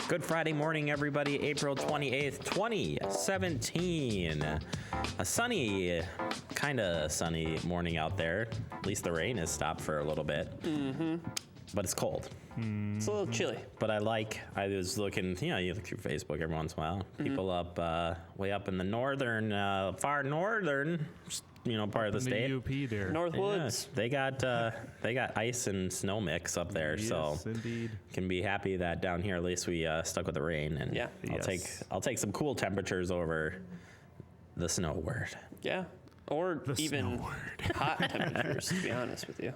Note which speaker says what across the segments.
Speaker 1: Good Friday morning, everybody. April 28th, 2017. A sunny, kind of sunny morning out there. At least the rain has stopped for a little bit. But it's cold.
Speaker 2: It's a little chilly.
Speaker 1: But I was looking, you look through Facebook every once in a while. People up, way up in the northern, far northern, part of the state.
Speaker 3: UP there.
Speaker 2: Northwoods.
Speaker 1: Yeah, they got ice and snow mix up there,
Speaker 3: Yes,
Speaker 1: so
Speaker 3: indeed.
Speaker 1: can be happy that down here at least we stuck with the rain. And
Speaker 2: Yeah.
Speaker 1: I'll take some cool temperatures over the snow word.
Speaker 2: Yeah. Or
Speaker 3: The
Speaker 2: even
Speaker 3: snow word.
Speaker 2: hot temperatures, to be honest with you.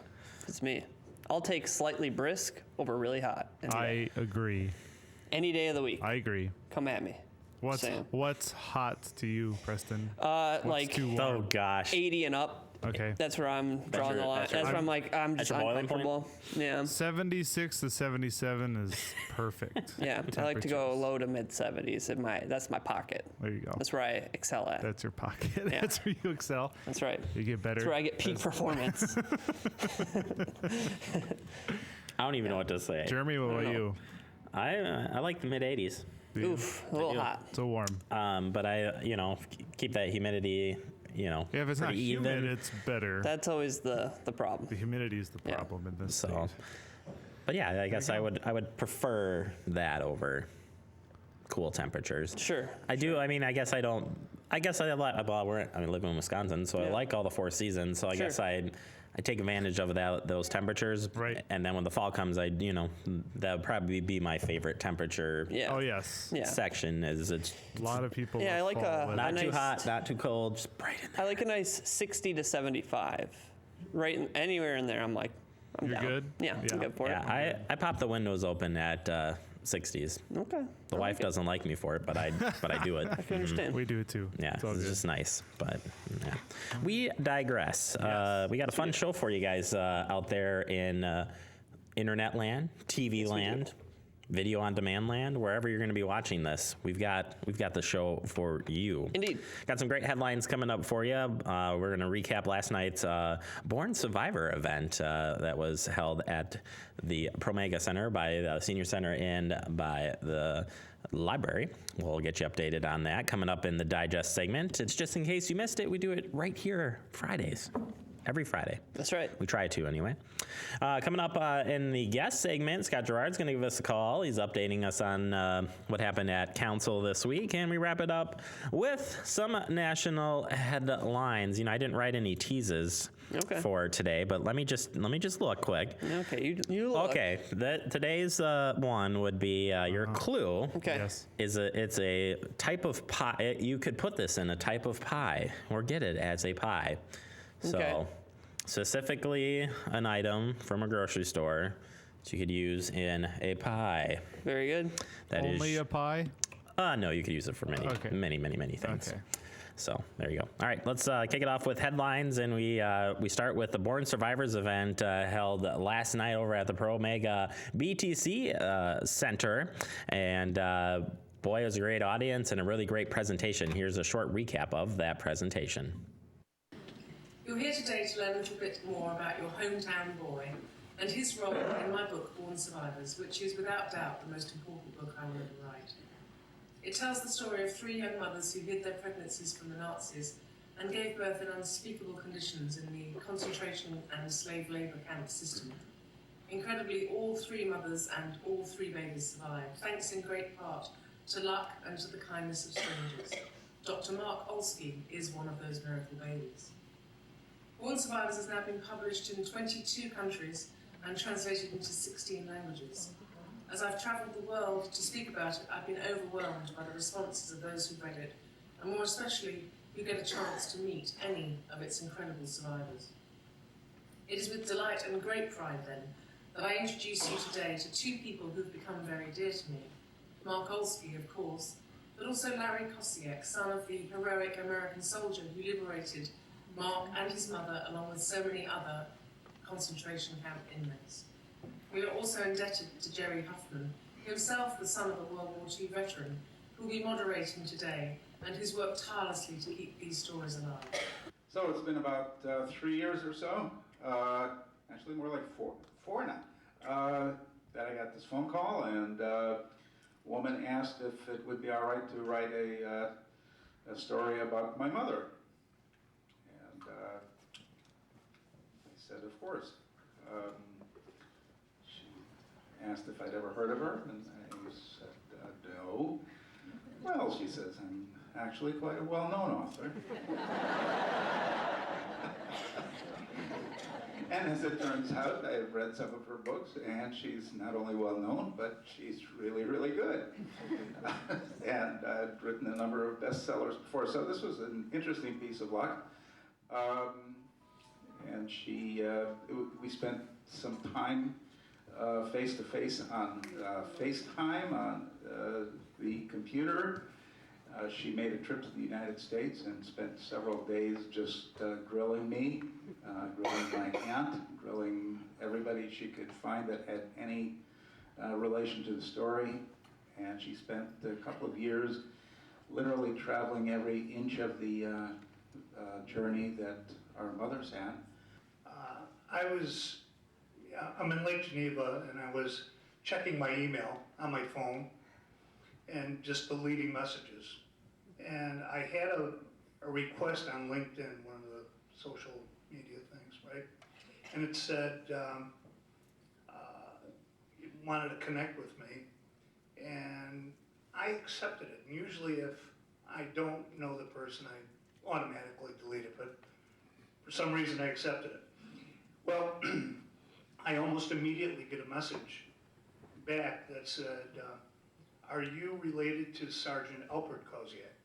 Speaker 2: It's me. I'll take slightly brisk over really hot.
Speaker 3: I agree.
Speaker 2: Any day of the week.
Speaker 3: I agree.
Speaker 2: Come at me. Sam.
Speaker 3: What's hot to you, Preston?
Speaker 2: Like
Speaker 3: too warm?
Speaker 1: Oh gosh.
Speaker 2: 80 and up.
Speaker 3: Okay.
Speaker 2: That's where I'm drawing the line. That's where I'm like, I'm just
Speaker 1: your boiling point?
Speaker 2: uncomfortable. Yeah.
Speaker 3: 76 to 77 is perfect.
Speaker 2: Yeah. I like to go low to mid 70s. That's my pocket.
Speaker 3: There you go.
Speaker 2: That's where I excel at.
Speaker 3: That's your pocket.
Speaker 2: Yeah.
Speaker 3: That's where you excel.
Speaker 2: That's right.
Speaker 3: You get better.
Speaker 2: That's where I get peak performance.
Speaker 1: I don't even know what to say.
Speaker 3: Jeremy, what about you?
Speaker 1: I like the mid 80s.
Speaker 2: Oof, a little hot.
Speaker 3: So warm.
Speaker 1: But I keep that humidity.
Speaker 3: Yeah, if it's not
Speaker 1: pretty
Speaker 3: humid,
Speaker 1: even.
Speaker 3: it's better.
Speaker 2: That's always the problem.
Speaker 3: The humidity is the
Speaker 2: Yeah.
Speaker 3: problem in this
Speaker 1: So,
Speaker 3: state.
Speaker 1: but yeah, I guess I would prefer that over cool temperatures.
Speaker 2: Sure.
Speaker 1: I do. I mean, I guess I don't. I guess I like. Well, I live in Wisconsin, so I
Speaker 2: Yeah.
Speaker 1: like all the four seasons. So I
Speaker 2: Sure.
Speaker 1: guess I take advantage of those temperatures.
Speaker 3: Right.
Speaker 1: And then when the fall comes, that would probably be my favorite temperature.
Speaker 2: Yeah.
Speaker 3: Oh, yes.
Speaker 2: Yeah.
Speaker 1: Section is it's
Speaker 3: A lot of people.
Speaker 2: Yeah, I
Speaker 3: love
Speaker 2: like
Speaker 3: fall weather.
Speaker 1: not too
Speaker 2: nice-
Speaker 1: hot, not too cold, just right in there.
Speaker 2: I like a nice 60 to 75. Anywhere in there, I'm like, I'm
Speaker 3: You're
Speaker 2: down.
Speaker 3: good?
Speaker 2: Yeah,
Speaker 3: Yeah.
Speaker 2: I'm good for
Speaker 1: Yeah, I pop the windows open at 60s.
Speaker 2: it. Okay.
Speaker 1: The wife doesn't like me for it, but I do it.
Speaker 2: I can understand.
Speaker 3: We do it too.
Speaker 1: Yeah,
Speaker 3: It's all
Speaker 1: it's
Speaker 3: good.
Speaker 1: just nice, but yeah. We digress. We got a fun show for you guys out there in internet land, TV land, video on demand land, wherever you're going to be watching this. We've got the show for you.
Speaker 2: Indeed.
Speaker 1: Got some great headlines coming up for you. We're going to recap last night's Born Survivor event that was held at the Promega Center by the Senior Center and by the library. We'll get you updated on that coming up in the digest segment. It's just in case you missed it. We do it right here Fridays. Every Friday.
Speaker 2: That's right.
Speaker 1: We try to anyway. Coming up in the guest segment, Scott Gerard's going to give us a call. He's updating us on what happened at council this week, and we wrap it up with some national headlines. I didn't write any teases for today, but let me just look quick.
Speaker 2: Okay, you look.
Speaker 1: Okay, today's one would be your clue.
Speaker 2: Okay.
Speaker 3: Yes.
Speaker 1: It's a type of pie. You could put this in a type of pie or get it as a pie. So,
Speaker 2: Okay.
Speaker 1: specifically an item from a grocery store that you could use in a pie.
Speaker 2: Very good.
Speaker 1: That is
Speaker 3: Only a pie?
Speaker 1: no, you could use it for many things.
Speaker 3: Okay.
Speaker 1: So there you go. All right, let's kick it off with headlines, and we start with the Born Survivors event held last night over at the Promega BTC Center, and boy, it was a great audience and a really great presentation. Here's a short recap of that presentation.
Speaker 4: You're here today to learn a little bit more about your hometown boy and his role in my book, Born Survivors, which is without doubt the most important book I will ever write. It tells the story of three young mothers who hid their pregnancies from the Nazis and gave birth in unspeakable conditions in the concentration and slave labour camp system. Incredibly, all three mothers and all three babies survived, thanks in great part to luck and to the kindness of strangers. Dr. Mark Olsky is one of those miracle babies. Born Survivors has now been published in 22 countries and translated into 16 languages. As I've travelled the world to speak about it, I've been overwhelmed by the responses of those who've read it, and more especially, who get a chance to meet any of its incredible survivors. It is with delight and great pride, then, that I introduce you today to two people who've become very dear to me. Mark Olsky, of course, but also Larry Kosiek, son of the heroic American soldier who liberated Mark and his mother, along with so many other concentration camp inmates. We are also indebted to Jerry Huffman, himself the son of a World War II veteran, who will be moderating today and who's worked tirelessly to keep these stories alive.
Speaker 5: So it's been about 3 years or so, actually more like four now, that I got this phone call, and woman asked if it would be all right to write a story about my mother. And I said, of course. She asked if I'd ever heard of her, and I said, no. Well, she says, I'm actually quite a well-known author. And as it turns out, I've read some of her books, and she's not only well-known, but she's really, really good. And I've written a number of bestsellers before, so this was an interesting piece of luck. And we spent some time face-to-face on FaceTime, on the computer. She made a trip to the United States and spent several days just grilling me, grilling my aunt, grilling everybody she could find that had any relation to the story. And she spent a couple of years literally traveling every inch of the journey that our mothers had.
Speaker 6: I'm in Lake Geneva, and I was checking my email on my phone and just deleting messages. And I had a request on LinkedIn, one of the social media things, right? And it said, it wanted to connect with me, and I accepted it. And usually if I don't know the person, I automatically delete it, but for some reason I accepted it. Well, I almost immediately get a message back that said, are you related to Sergeant Alpert Koziak?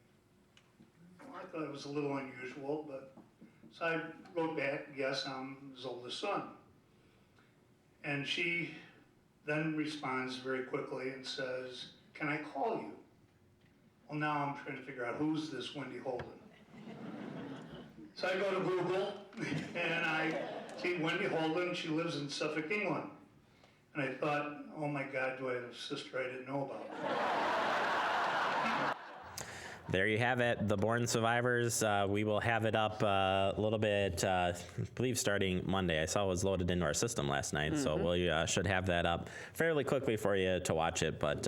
Speaker 6: Well, I thought it was a little unusual, but so I wrote back, yes, I'm his oldest son. And she then responds very quickly and says, can I call you? Well, now I'm trying to figure out who's this Wendy Holden. So I go to Google and I see Wendy Holden. She lives in Suffolk, England. And I thought, oh my God, do I have a sister I didn't know about?
Speaker 1: There you have it, The Born Survivors. We will have it up a little bit, I believe starting Monday. I saw it was loaded into our system last night, so we should have that up fairly quickly for you to watch it. But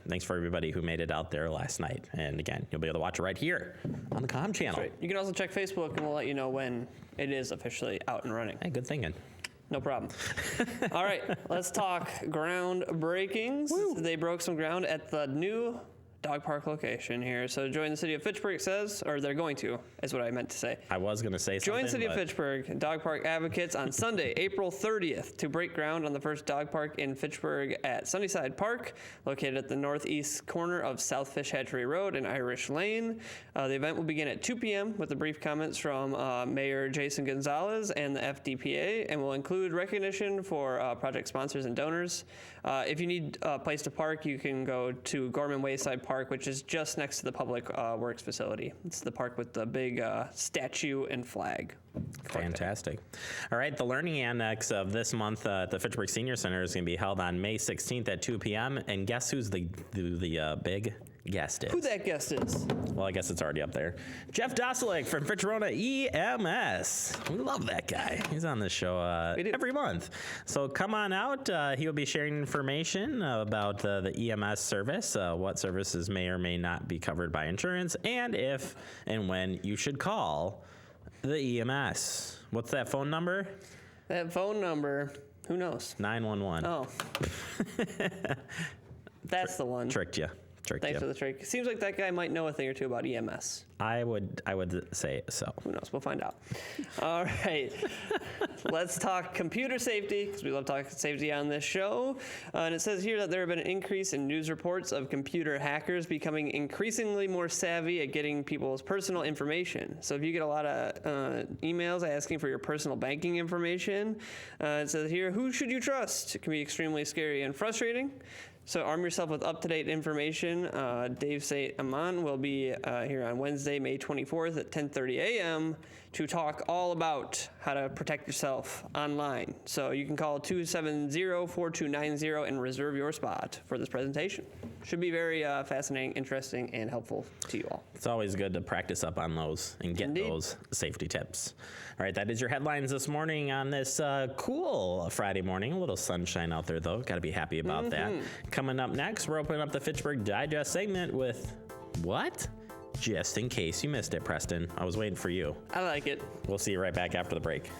Speaker 1: thanks for everybody who made it out there last night. And again, you'll be able to watch it right here on the COM channel.
Speaker 2: Right. You can also check Facebook, and we'll let you know when it is officially out and running.
Speaker 1: Hey, good thinking.
Speaker 2: No problem. All right, let's talk groundbreakings. They broke some ground at the new dog park location here. So join the City of Fitchburg, it says, or they're going to, is what I meant to say.
Speaker 1: I was going to say something.
Speaker 2: Join City of Fitchburg dog park advocates on Sunday, April 30th, to break ground on the first dog park in Fitchburg at Sunnyside Park, located at the northeast corner of South Fish Hatchery Road and Irish Lane. The event will begin at 2 p.m. with the brief comments from Mayor Jason Gonzalez and the FDPA, and will include recognition for project sponsors and donors. If you need a place to park, you can go to Gorman Wayside Park, which is just next to the Public Works facility. It's the park with the big statue and flag.
Speaker 1: Fantastic. All right, the Learning Annex of this month at the Fitchburg Senior Center is going to be held on May 16th at 2 p.m. And guess who's the big guest is?
Speaker 2: Who that guest is?
Speaker 1: Well, I guess it's already up there. Jeff Dosalik from Fitcherona EMS. We love that guy. He's on this show every month. So come on out. He will be sharing information about the EMS service, what services may or may not be covered by insurance, and if and when you should call the EMS. What's that phone number?
Speaker 2: That phone number, who knows?
Speaker 1: 911.
Speaker 2: Oh. That's the one.
Speaker 1: Tricked you.
Speaker 2: Thanks for the trick. Seems like that guy might know a thing or two about EMS.
Speaker 1: I would say so.
Speaker 2: Who knows? We'll find out. All right. Let's talk computer safety, because we love talking safety on this show. And it says here that there have been an increase in news reports of computer hackers becoming increasingly more savvy at getting people's personal information. So if you get a lot of emails asking for your personal banking information, it says here, who should you trust? It can be extremely scary and frustrating. So arm yourself with up-to-date information. Dave St. Amman will be here on Wednesday, May 24th at 10:30 a.m. to talk all about how to protect yourself online. So you can call 270-4290 and reserve your spot for this presentation. Should be very fascinating, interesting, and helpful to you all.
Speaker 1: It's always good to practice up on those and get
Speaker 2: Indeed.
Speaker 1: those safety tips. All right, that is your headlines this morning on this cool Friday morning. A little sunshine out there, though. Got to be happy about that. Coming up next, we're opening up the Fitchburg Digest segment with what? Just in case you missed it, Preston. I was waiting for you.
Speaker 2: I like it.
Speaker 1: We'll see you right back after the break.